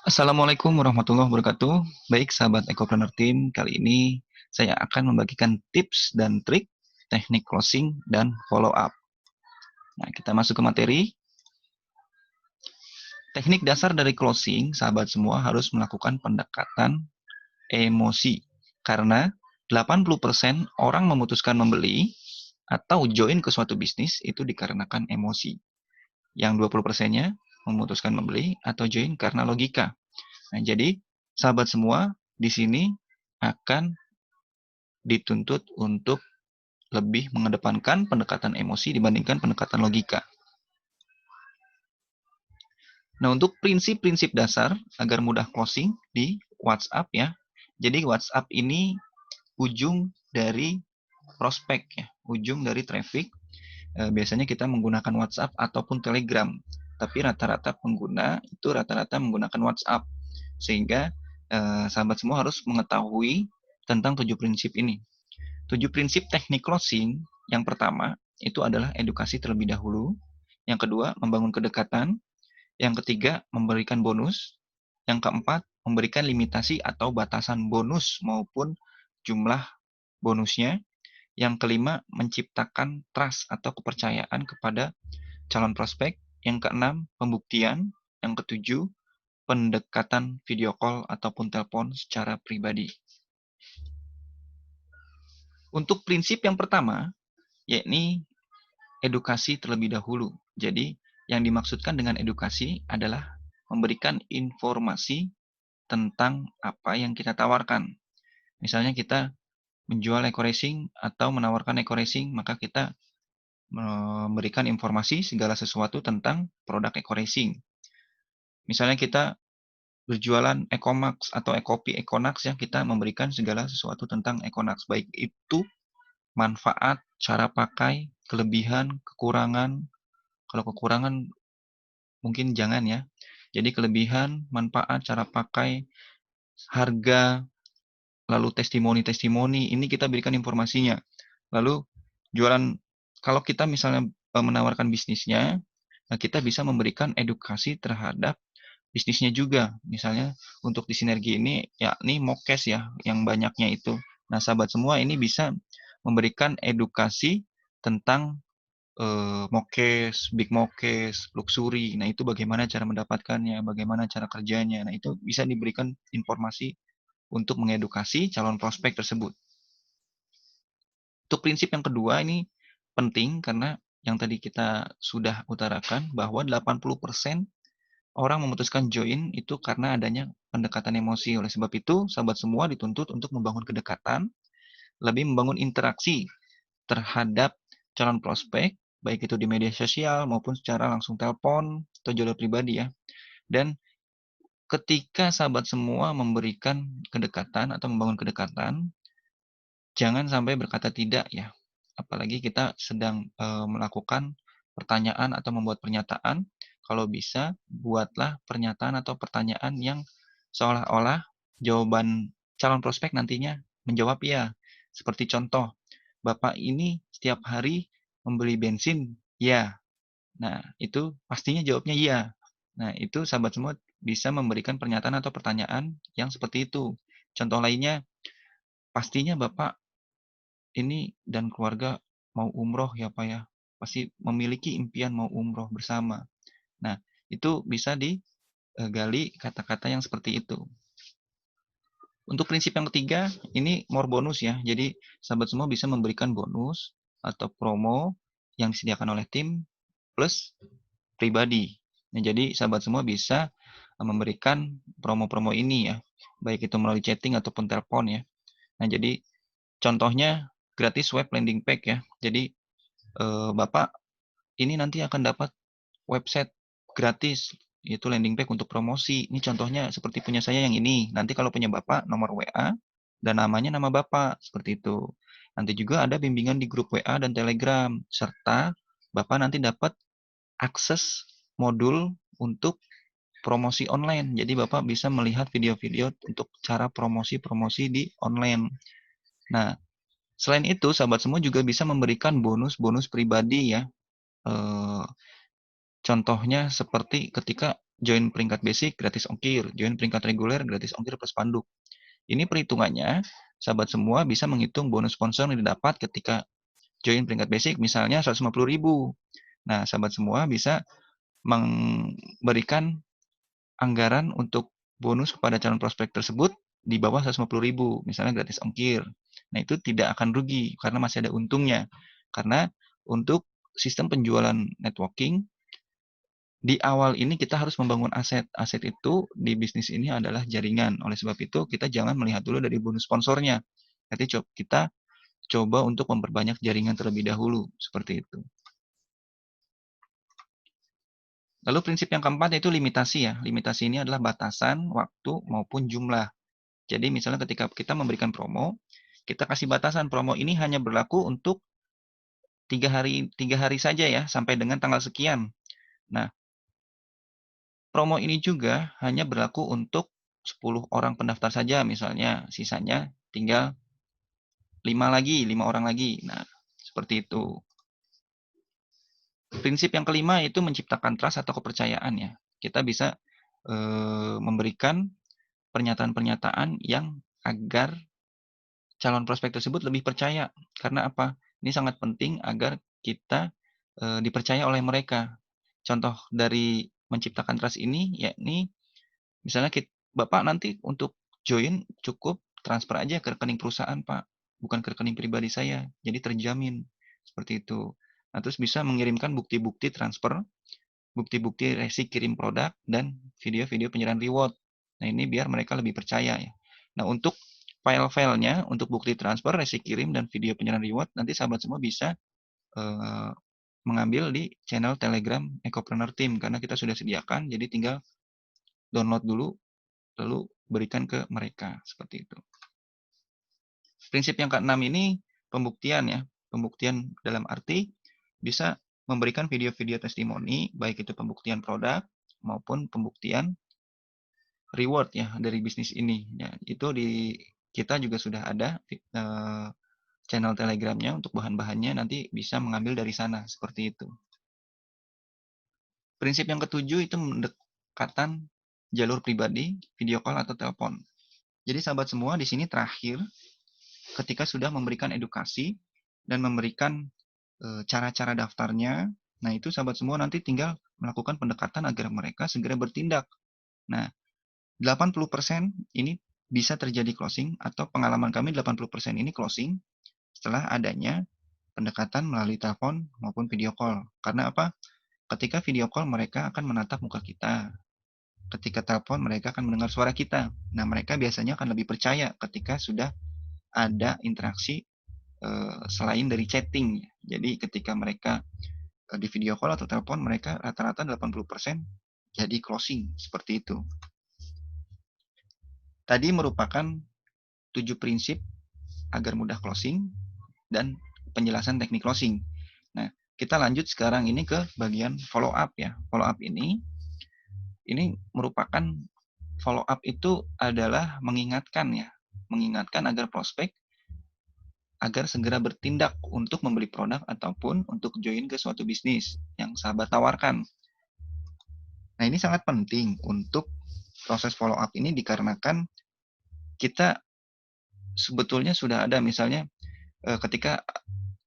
Assalamualaikum warahmatullahi wabarakatuh. Baik, sahabat Ekopreneur Team, kali ini saya akan membagikan tips dan trik teknik closing dan follow up. Nah, kita masuk ke materi. Teknik dasar dari closing, sahabat semua harus melakukan pendekatan emosi. Karena 80% orang memutuskan membeli atau join ke suatu bisnis itu dikarenakan emosi. Yang 20%-nya memutuskan membeli atau join karena logika. Nah, jadi sahabat semua di sini akan dituntut untuk lebih mengedepankan pendekatan emosi dibandingkan pendekatan logika. Nah, untuk prinsip-prinsip dasar agar mudah closing di WhatsApp ya. Jadi WhatsApp ini ujung dari prospek ya, ujung dari traffic. Biasanya kita menggunakan WhatsApp ataupun Telegram. Tapi rata-rata pengguna itu rata-rata menggunakan WhatsApp. Sehingga sahabat semua harus mengetahui tentang 7 prinsip ini. 7 prinsip teknik closing, yang pertama itu adalah edukasi terlebih dahulu, yang kedua membangun kedekatan, yang ketiga memberikan bonus, yang keempat memberikan limitasi atau batasan bonus maupun jumlah bonusnya, yang kelima menciptakan trust atau kepercayaan kepada calon prospek, yang keenam pembuktian, yang ketujuh pendekatan video call ataupun telepon secara pribadi. Untuk prinsip yang pertama, yakni edukasi terlebih dahulu. Jadi, yang dimaksudkan dengan edukasi adalah memberikan informasi tentang apa yang kita tawarkan. Misalnya kita menjual eco racing atau menawarkan eco racing, maka kita memberikan informasi segala sesuatu tentang produk eco racing. Misalnya kita berjualan Ecomax atau Ecopi Econax ya, kita memberikan segala sesuatu tentang Econax, baik itu manfaat, cara pakai, kelebihan, kekurangan. Kalau kekurangan mungkin jangan ya. Jadi kelebihan, manfaat, cara pakai, harga, lalu testimoni-testimoni, ini kita berikan informasinya. Lalu jualan, kalau kita misalnya menawarkan bisnisnya, nah kita bisa memberikan edukasi terhadap bisnisnya juga. Misalnya untuk di sinergi ini, yakni Mokes ya, yang banyaknya itu. Nah sahabat semua ini bisa memberikan edukasi tentang Mokes, Big Mokes, Luxury. Nah, itu bagaimana cara mendapatkannya, bagaimana cara kerjanya. Nah, itu bisa diberikan informasi untuk mengedukasi calon prospek tersebut. Untuk prinsip yang kedua ini penting karena yang tadi kita sudah utarakan bahwa 80% orang memutuskan join itu karena adanya pendekatan emosi. Oleh sebab itu, sahabat semua dituntut untuk membangun kedekatan, lebih membangun interaksi terhadap calon prospek, baik itu di media sosial maupun secara langsung telepon atau jalur pribadi ya. Dan ketika sahabat semua memberikan kedekatan atau membangun kedekatan, jangan sampai berkata tidak ya. Apalagi kita sedang melakukan pertanyaan atau membuat pernyataan, kalau bisa buatlah pernyataan atau pertanyaan yang seolah-olah jawaban calon prospek nantinya menjawab ya. Seperti contoh, Bapak ini setiap hari membeli bensin? Ya. Nah, itu pastinya jawabnya iya. Nah, itu sahabat semua bisa memberikan pernyataan atau pertanyaan yang seperti itu. Contoh lainnya, pastinya Bapak ini dan keluarga mau umroh ya Pak ya. Pasti memiliki impian mau umroh bersama. Nah, itu bisa digali kata-kata yang seperti itu. Untuk prinsip yang ketiga, ini more bonus ya. Jadi, sahabat semua bisa memberikan bonus atau promo yang disediakan oleh tim plus pribadi. Nah, jadi sahabat semua bisa memberikan promo-promo ini ya, baik itu melalui chatting ataupun telepon ya. Nah, jadi contohnya gratis web landing page ya. Jadi Bapak ini nanti akan dapat website gratis, yaitu landing page untuk promosi. Ini contohnya seperti punya saya yang ini. Nanti kalau punya Bapak, nomor WA dan namanya nama Bapak, seperti itu. Nanti juga ada bimbingan di grup WA dan Telegram, serta Bapak nanti dapat akses modul untuk promosi online. Jadi Bapak bisa melihat video-video untuk cara promosi-promosi di online. Nah, selain itu, sahabat semua juga bisa memberikan bonus-bonus pribadi ya. Eh, Contohnya seperti ketika join peringkat basic gratis ongkir, join peringkat reguler gratis ongkir plus spanduk. Ini perhitungannya, sahabat semua bisa menghitung bonus sponsor yang didapat ketika join peringkat basic misalnya 150.000. Nah, sahabat semua bisa memberikan anggaran untuk bonus kepada calon prospek tersebut di bawah 150.000, misalnya gratis ongkir. Nah, itu tidak akan rugi karena masih ada untungnya. Karena untuk sistem penjualan networking, di awal ini kita harus membangun aset. Aset itu di bisnis ini adalah jaringan. Oleh sebab itu, kita jangan melihat dulu dari bonus sponsornya. Nanti kita coba untuk memperbanyak jaringan terlebih dahulu, seperti itu. Lalu prinsip yang keempat yaitu limitasi ya. Limitasi ini adalah batasan, waktu, maupun jumlah. Jadi misalnya ketika kita memberikan promo, kita kasih batasan promo ini hanya berlaku untuk 3 hari saja ya, sampai dengan tanggal sekian. Nah, promo ini juga hanya berlaku untuk 10 orang pendaftar saja misalnya, sisanya tinggal 5 orang lagi. Nah, seperti itu. Prinsip yang kelima itu menciptakan trust atau kepercayaan ya. Kita bisa memberikan pernyataan-pernyataan yang agar calon prospek tersebut lebih percaya. Karena apa? Ini sangat penting agar kita dipercaya oleh mereka. Contoh dari menciptakan trust ini yakni misalnya Bapak nanti untuk join cukup transfer aja ke rekening perusahaan, Pak, bukan ke rekening pribadi saya. Jadi terjamin seperti itu. Nah, terus bisa mengirimkan bukti-bukti transfer, bukti-bukti resi kirim produk, dan video-video penyerahan reward. Nah, ini biar mereka lebih percaya ya. Nah, untuk file-filenya, untuk bukti transfer, resi kirim, dan video penyerahan reward, nanti sahabat semua bisa mengambil di channel Telegram Ecopreneur Team, karena kita sudah sediakan, jadi tinggal download dulu, lalu berikan ke mereka, seperti itu. Prinsip yang keenam ini pembuktian ya. Pembuktian dalam arti bisa memberikan video-video testimoni, baik itu pembuktian produk maupun pembuktian reward ya dari bisnis ini. Ya, itu di kita juga sudah ada channel Telegramnya untuk bahan-bahannya, nanti bisa mengambil dari sana seperti itu. Prinsip yang ketujuh itu pendekatan jalur pribadi, video call atau telepon. Jadi sahabat semua di sini terakhir ketika sudah memberikan edukasi dan memberikan cara-cara daftarnya, nah itu sahabat semua nanti tinggal melakukan pendekatan agar mereka segera bertindak. Nah, 80% ini bisa terjadi closing atau pengalaman kami 80% ini closing setelah adanya pendekatan melalui telepon maupun video call. Karena apa? Ketika video call mereka akan menatap muka kita. Ketika telepon mereka akan mendengar suara kita. Nah, mereka biasanya akan lebih percaya ketika sudah ada interaksi selain dari chatting. Jadi ketika mereka di video call atau telepon, mereka rata-rata 80% jadi closing, seperti itu. Tadi merupakan 7 prinsip agar mudah closing dan penjelasan teknik closing. Nah, kita lanjut sekarang ini ke bagian follow up ya. Follow up ini merupakan follow up itu adalah mengingatkan ya, mengingatkan agar prospek agar segera bertindak untuk membeli produk ataupun untuk join ke suatu bisnis yang sahabat tawarkan. Nah, ini sangat penting untuk proses follow up ini dikarenakan kita sebetulnya sudah ada misalnya ketika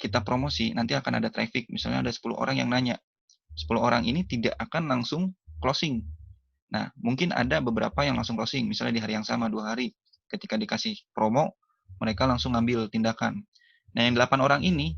kita promosi nanti akan ada traffic, misalnya ada 10 orang yang nanya. 10 orang ini tidak akan langsung closing. Nah, mungkin ada beberapa yang langsung closing, misalnya di hari yang sama 2 hari. Ketika dikasih promo, mereka langsung ngambil tindakan. Nah, yang 8 orang ini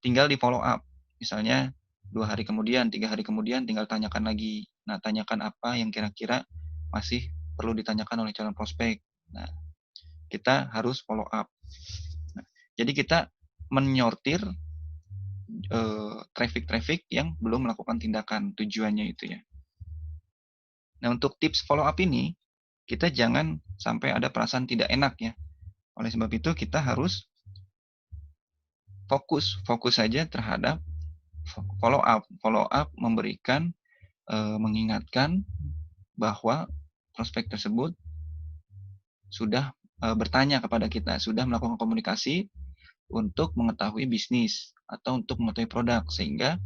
tinggal di follow up. Misalnya 2 hari kemudian, 3 hari kemudian tinggal tanyakan lagi. Nah, tanyakan apa yang kira-kira masih perlu ditanyakan oleh calon prospek. Nah, kita harus follow up. Nah, jadi kita menyortir traffic-traffic yang belum melakukan tindakan, tujuannya itu ya. Nah, untuk tips follow up ini, kita jangan sampai ada perasaan tidak enak ya. Oleh sebab itu kita harus fokus saja terhadap follow up. Follow up memberikan mengingatkan bahwa prospek tersebut sudah bertanya kepada kita, sudah melakukan komunikasi untuk mengetahui bisnis atau untuk mengetahui produk, sehingga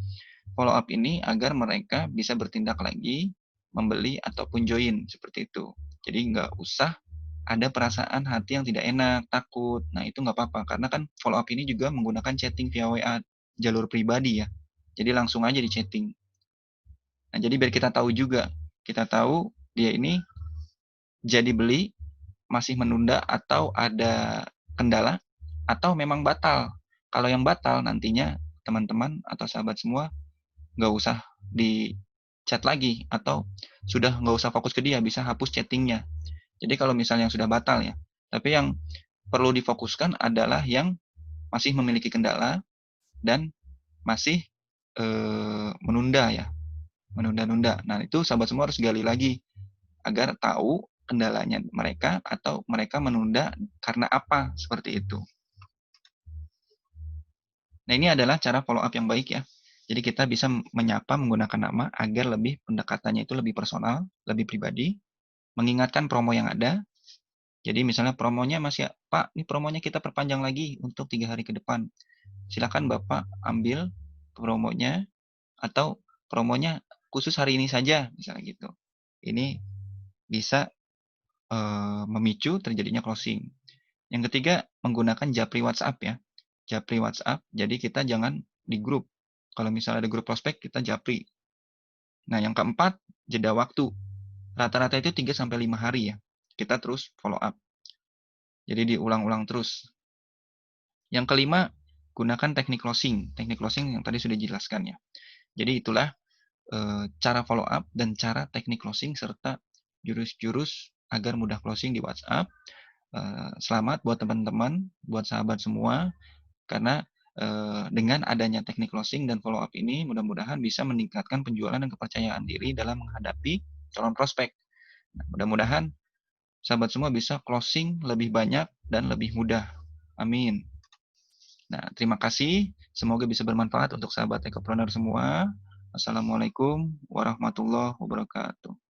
follow up ini agar mereka bisa bertindak lagi membeli ataupun join, seperti itu. Jadi nggak usah ada perasaan hati yang tidak enak, takut. Nah, itu nggak apa-apa, karena kan follow up ini juga menggunakan chatting via WA, jalur pribadi ya. Jadi langsung aja di-chatting. Nah, jadi biar kita tahu juga, kita tahu dia ini jadi beli, masih menunda atau ada kendala, atau memang batal. Kalau yang batal nantinya teman-teman atau sahabat semua nggak usah di chat lagi atau sudah nggak usah fokus ke dia, bisa hapus chattingnya. Jadi kalau misalnya yang sudah batal ya, tapi yang perlu difokuskan adalah yang masih memiliki kendala dan masih menunda ya, menunda-nunda. Nah, itu sahabat semua harus gali lagi agar tahu kendalanya mereka atau mereka menunda karena apa, seperti itu. Nah, ini adalah cara follow up yang baik ya. Jadi kita bisa menyapa menggunakan nama agar lebih pendekatannya itu lebih personal, lebih pribadi, mengingatkan promo yang ada. Jadi misalnya promonya masih, Pak, ini promonya kita perpanjang lagi untuk 3 hari ke depan. Silakan Bapak ambil promonya atau promonya khusus hari ini saja, misalnya gitu. Ini bisa memicu terjadinya closing. Yang ketiga, menggunakan japri WhatsApp ya. Japri WhatsApp, jadi kita jangan di grup. Kalau misalnya ada grup prospek, kita japri. Nah, yang keempat, jeda waktu. Rata-rata itu 3-5 hari ya. Kita terus follow up. Jadi diulang-ulang terus. Yang kelima, gunakan teknik closing. Teknik closing yang tadi sudah dijelaskan ya. Jadi itulah cara follow up dan cara teknik closing serta jurus-jurus agar mudah closing di WhatsApp. Selamat buat teman-teman, buat sahabat semua, karena dengan adanya teknik closing dan follow up ini mudah-mudahan bisa meningkatkan penjualan dan kepercayaan diri dalam menghadapi calon prospek. Nah, mudah-mudahan sahabat semua bisa closing lebih banyak dan lebih mudah. Amin. Nah, terima kasih. Semoga bisa bermanfaat untuk sahabat ekopreneur semua. Assalamualaikum warahmatullahi wabarakatuh.